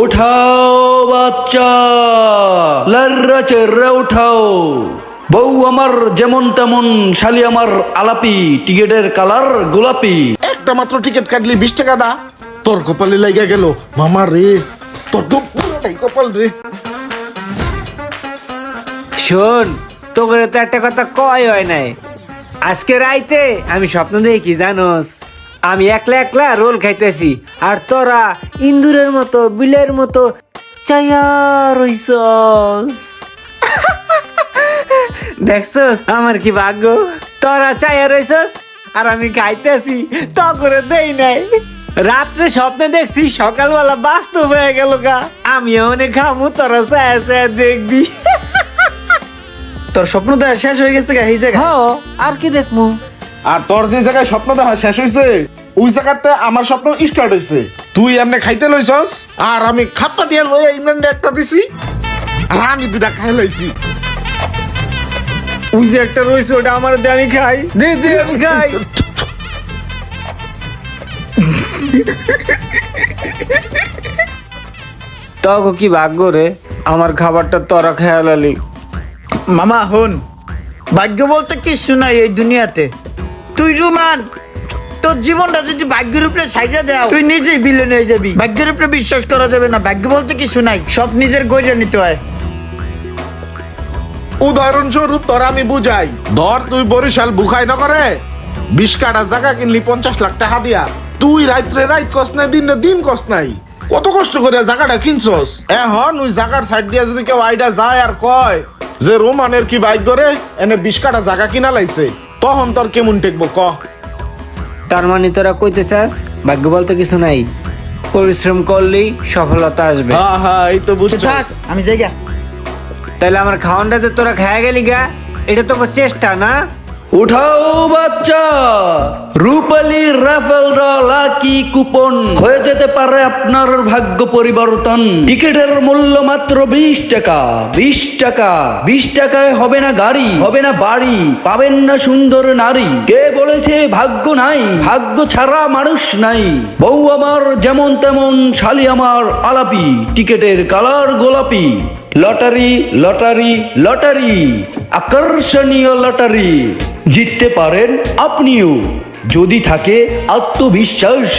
উঠাও বাচ্চা, লাররা চেররা উঠাও। বউ আমার যেমন তেমন, শালি আমার আলাপি, টিকেটের কালার গোলাপি। একটা মাত্র টিকিট কাটলি 20 টাকা দা। তোর কপালে লাগা গেল মামা রে, তোর তো পুরোটাই কপাল রে। শোন, তোকে তো একটা কথা কয় হয় নাই। আজকে রাইতে আমি স্বপ্ন দেখি জানোস, আমি একলা একলা রোল খাইতেছি আর তোরা ইন্দুরের মতো বিলের মতো চাইয়া রইছস। দেখছস আমার কি ভাগ্য, তোরা চাইয়া রইছস আর আমি খাইতেছি, তো করে দেই নাই। রাত্রে স্বপ্নে দেখছি, সকালবেলা বাস্তব হয়ে গেল গা। আমি অনেক খামু, তোরা চায়া চায়া দেখবি। তোর স্বপ্ন দেখা শেষ হয়ে গেছে এই জায়গা। হ্যাঁ, আর কি দেখমু? আর তোর যে জায়গায় স্বপ্ন দেখা শেষ হইছে, ওই জায়গাতে আমার স্বপ্ন স্টার্ট হইছে। তুই এমনি খাইতে লইছস আর আমি খাপ্পা দিয়া লইয়া ইমরানরে একটা দিছি আর আমি দুটা খাই লইছি। ওই যে একটা রয়েছে ওটা আমার দে, আমি খাই। দে দে আমি খাই। তখন কি ভাগ্য রে, আমার খাবারটা তোরা খেয়ালালি। মামা হন, ভাগ্য বলতে কিছু নাই এই দুনিয়াতে। তুই জুমান, তোর জীবনটা যদি ভাগ্যের উপরে সাইজা দেও, তুই নিজেই বিলেন হয়ে যাবি। ভাগ্যের উপরে বিশ্বাস করা যাবে না, ভাগ্য বলতে কিছু নাই, সব নিজের গইরা নিতে হয়। উদাহরণস্বরূপ তোর আমি বুঝাই, ধর তুই বরিশাল বুখাই না করে 20 কাটা জায়গা কিনলি 50 লাখ টাকা দিয়া। তুই রাত্রে রাত কস নাই, দিন দিন কস নাই, কত কষ্ট করে জায়গাটা কিনছস। এখন ওই জায়গার সাইড দিয়া যদি কেউ আইডা যায় আর কয় যে রোমানের কি ভাগ্য রে, এনে 20 কাটা জায়গা কিনা লাইছে, তখন তোর কেমন টেকবো ক? তার মানে তোরা কইতে চাস ভাগ্য বলতে কিছু নাই, পরিশ্রম করলেই সফলতা আসবে। হ্যাঁ হ্যাঁ, এই তো বুঝছো। থাক, আমি যাইগা। তাহলে আমার খাওয়ানটাতে তোরা খায়া গেলি গা, এটা তো চেষ্টা না? উঠাও বাচ্চা, রূপালী রাফেল লাকি কুপন হয়ে যেতে পারে আপনার ভাগ্য পরিবর্তন। টিকিটের মূল্য মাত্র 20 টাকা। 20 টাকা, 20 টাকায় হবে না গাড়ি, হবে না বাড়ি, পাবেন না সুন্দর নারী। কে বলেছে ভাগ্য নাই? ভাগ্য ছাড়া মানুষ নাই। বউ আমার যেমন তেমন, শালি আমার আলাপি, টিকিটের কালার গোলাপি। লটারি লটারি লটারি, আকর্ষণীয় লটারি। জিততে পারেন আপনিও, যদি থাকে আত্মবিশ্বাস।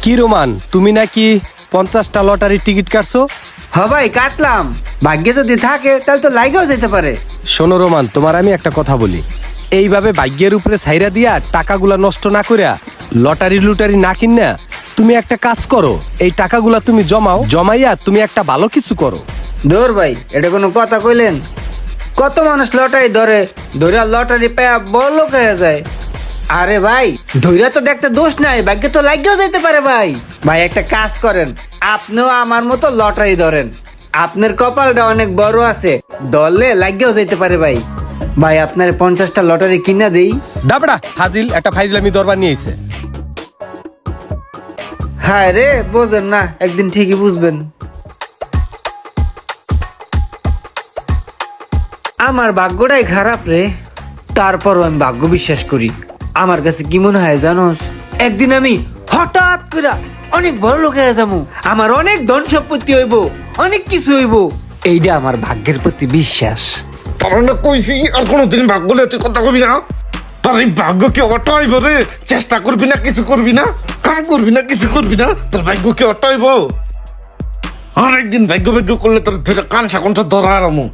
কি রোমান, তুমি নাকি 50টা লটারির টিকিট কাটছো? হ্যাঁ ভাই, কাটলাম। ভাগ্যে যদি থাকে তাহলে তো লাগেও যেতে পারে। শোনো রোমান, তোমার আমি একটা কথা বলি, এইভাবে ভাগ্যের উপরে ছাইরা দিয়া টাকাগুলা নষ্ট না করিয়া, লটারি লুটারি না কিনা তুমি একটা কাজ করো, এই টাকাগুলা তুমি জমাও, জমাইয়া তুমি একটা ভালো কিছু করো। ধর ভাই, এটা কোনো কথা কইলেন? কত মানুষ লটারি ধরে, ধরে লটারি পেয়ে বড় লোক হয়ে যায়। আরে ভাই, ধৈর্য তো দেখতে দোষ নাই, ভাগ্যে তো লাগেও যেতে পারে। ভাই ভাই একটা কাজ করেন, আপনিও আমার মতো লটারি ধরেন। আপনার কপালটা অনেক বড় আছে, ধরলে লাগেও যেতে পারে। ভাই ভাই আপনার 50টা লটারি কিনা দেই। ডাবড়া হাজিল একটা ফাইজলামি দরবার নিয়ে আইছে। হায় রে, বোঝেন না, একদিন ঠিকই বুঝবেন। আমার ভাগ্যটাই খারাপ রে, তারপরও আমি ভাগ্য বিশ্বাস করি। আমার কাছে কি মনে হয় জানোস, একদিন আমি হঠাৎ করে অনেক বড় লোক হয়ে যাবো, আমার অনেক ধন সম্পত্তি হইব, অনেক কিছু হইব। এইটা আমার ভাগ্যের প্রতি বিশ্বাস। তোর না কইছি আর কোনোদিন ভাগ্য লইয়া তুই কথা কবি না। তোর এই ভাগ্য কি অটইব রে? চেষ্টা করবি না, কিছু করবি না, কাম করবি না, কিছু করবি না, তোর ভাগ্য কি অটইব? আর একদিন ভাগ্য ভাগ্য করলে তোর ধরে কানসা কণ্ঠা ধরা আরামো।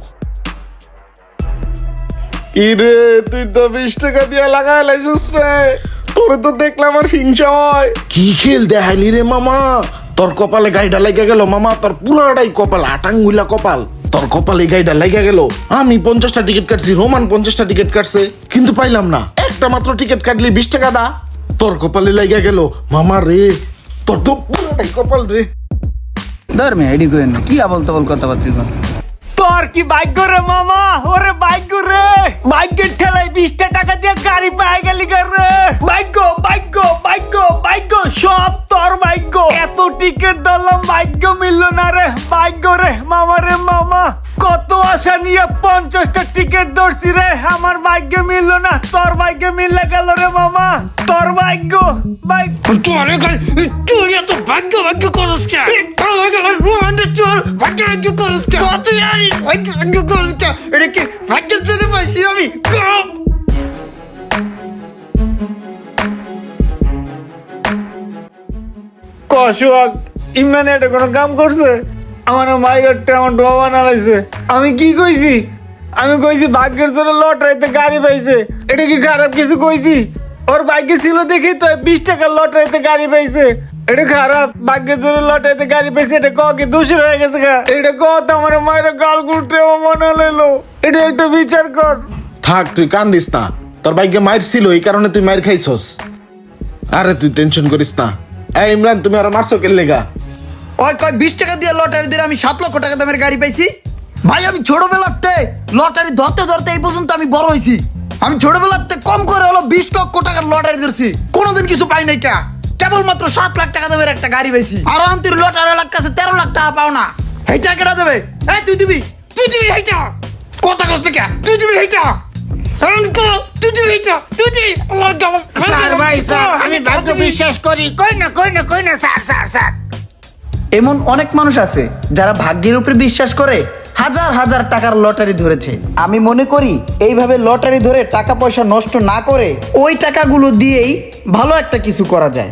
কি রে, তুই তো 20 টাকা দিয়ে লাগাই লাইছিস রে, তোরে তো দেখলাম আর হিংসা হয়। কি খেল দেখাইলি রে মামা? তোর কপালে গাইডা লাগা গেল মামা, তোর পুরাটাই কপাল, আটাঙ্গুলা কপাল। তোর কপালে গাইডা লাগা গেল। আমি 50টা টিকিট কাটছি, রোমান 50টা টিকিট কাটছে, কিন্তু পাইলাম না। একটা মাত্র টিকিট কাটলি 20 টাকা দা। তোর কপালে লাগা গেল মামা রে, তোর তো পুরাটাই কপাল রে। ধর্মে আইডি কইন না, কি আবল তাবল কথাবার্তা কন। তোর কি ভাগ্য রে মামা, ওরে ভাগ্য রে, ভাগ্যের ঠেলায় 20টা টাকা দিয়ে গাড়ি পাই গেলি রে। ভাগ্য ভাগ্য ভাগ্য ভাগ্য, সব তোর ভাগ্য। এত টিকিট ধরলাম, ভাগ্য মিলল না রে। ভাগ্য রে মামা, রে মামা, কত আশা নিয়ে 50টা টিকিট ধরছি রে, আমার ভাগ্যে মিললো না, তোর ভাগ্যে মিললে গেল রে মামা, তোর ভাগ্য তুই এত ভাগ্য ভাগ্য করস কে? ভাগ্য ভাগ্য করস কে? তুই ভাগ্য ভাগ্য করস কে? এটা কি ভাগ্যের জন্য পাইছি আমি? কসুয়াক ইমরান এটা কোনো কাম করছে? আমার মাইরের টেমন ডোবা বানালাইছে। আমি কি কইছি? আমি কইছি ভাগ্যের জন্য লটারিতে গাড়ি পাইছে, এটা কি খারাপ কিছু কইছি? ওর ভাগ্যে ছিল দেখি তো 20 টাকার লটারিতে গাড়ি পাইছে, এটা খারাপ? ভাগ্যের জন্য লটারিতে গাড়ি পাইছে, এটা ক কি দোষের হয়ে গেছে গা? এটা কত আমার মায়ের গাল গুলটে মনে লইলো, এটা একটা বিচার কর। থাক, তুই কান্দিস না। তোর ভাগ্যে মায়ের ছিল, এই কারণে তুই মায়ের খাইছস। আরে তুই টেনশন করিস না। এই ইমরান, তুমি আর মারছো কে লেগা? ওই কয় 20 টাকা দিয়ে লটারি দিয়ে আমি 7 লক্ষ টাকা দামের গাড়ি পাইছি। ভাই আমি ছোটবেলাতে লটারি ধরতে ধরতে এই পর্যন্ত আমি বড় হয়েছি। আমি ছোটবেলাতে কম করে হলো 20 লক্ষ টাকার লটারি ধরছি, কোনোদিন কিছু পাই নাই। কা কেবলমাত্র 7 লাখ টাকা দামের একটা গাড়ি পাইছি। আর আন্তির লটারি লাখ কাছে 13 লাখ টাকা পাও না, এই টাকাটা দেবে? এই তুই দিবি, তুই দিবি এইটা? কত কষ্ট কে তুই দিবি এইটা? তুই দিবি এইটা? তুই দিবি? স্যার ভাই স্যার, আমি ভাগ্য বিশ্বাস করি, কই না স্যার। এমন অনেক মানুষ আছে যারা ভাগ্যের উপরে বিশ্বাস করে হাজার হাজার টাকার লটারি ধরেছে। আমি মনে করি এইভাবে লটারি ধরে টাকা পয়সা নষ্ট না করে ওই টাকাগুলো দিয়েই ভালো একটা কিছু করা যায়।